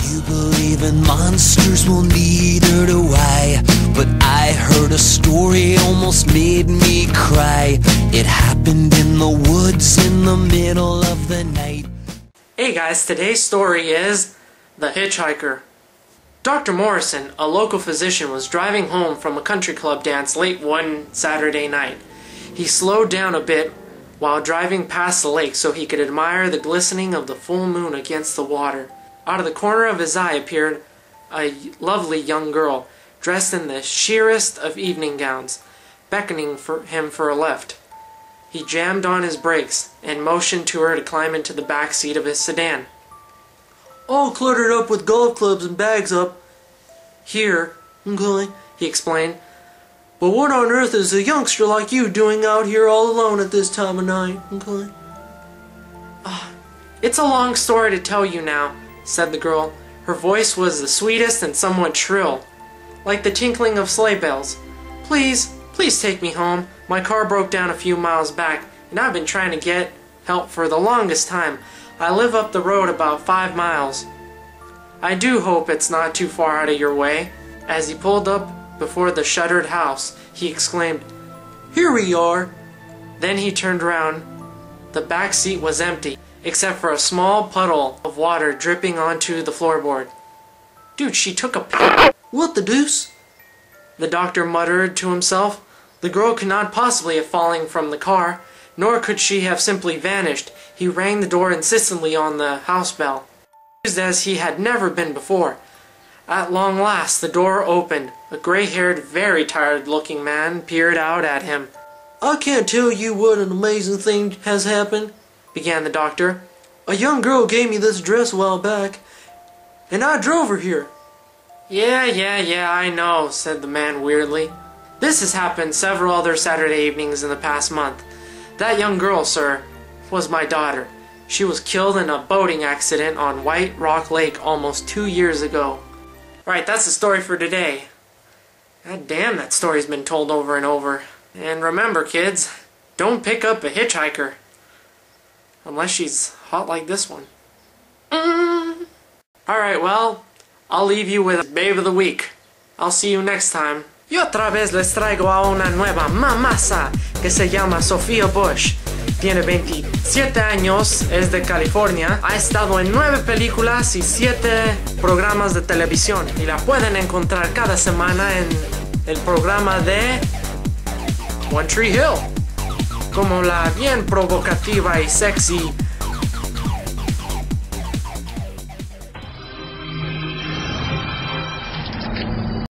you believe in monsters? Well, neither do I. But I heard a story almost made me cry. It happened in the woods in the middle of the night. Hey guys, today's story is The Hitchhiker. Dr. Morrison, a local physician, was driving home from a country club dance late one Saturday night. He slowed down a bit while driving past the lake so he could admire the glistening of the full moon against the water. Out of the corner of his eye appeared a lovely young girl, dressed in the sheerest of evening gowns, beckoning him for a lift. He jammed on his brakes and motioned to her to climb into the back seat of his sedan. "All cluttered up with golf clubs and bags up here, okay," he explained. "But what on earth is a youngster like you doing out here all alone at this time of night, okay?" "It's a long story to tell you now," said the girl. Her voice was the sweetest and somewhat shrill, like the tinkling of sleigh bells. Please take me home. My car broke down a few miles back, and I've been trying to get help for the longest time. I live up the road about 5 miles. I do hope it's not too far out of your way." As he pulled up before the shuttered house, he exclaimed, "Here we are!" Then he turned around. The back seat was empty, except for a small puddle of water dripping onto the floorboard. "Dude, she took a piss." "What the deuce?" the doctor muttered to himself. The girl could not possibly have fallen from the car, nor could she have simply vanished. He rang the door insistently on the house bell, used as he had never been before. At long last, the door opened. A gray-haired, very tired-looking man peered out at him. "I can't tell you what an amazing thing has happened," began the doctor. "A young girl gave me this dress a while back, and I drove her here." Yeah, I know," said the man weirdly. "This has happened several other Saturday evenings in the past month. That young girl, sir, was my daughter. She was killed in a boating accident on White Rock Lake almost 2 years ago." Right, that's the story for today. God damn, that story's been told over and over. And remember, kids, don't pick up a hitchhiker. Unless she's hot like this one. Alright, well, I'll leave you with Babe of the Week. I'll see you next time. Y otra vez les traigo a una nueva mamasa que se llama Sophia Bush. Tiene 27 años, es de California, ha estado en 9 películas y 7 programas de televisión. Y la pueden encontrar cada semana en el programa de One Tree Hill, como la bien provocativa y sexy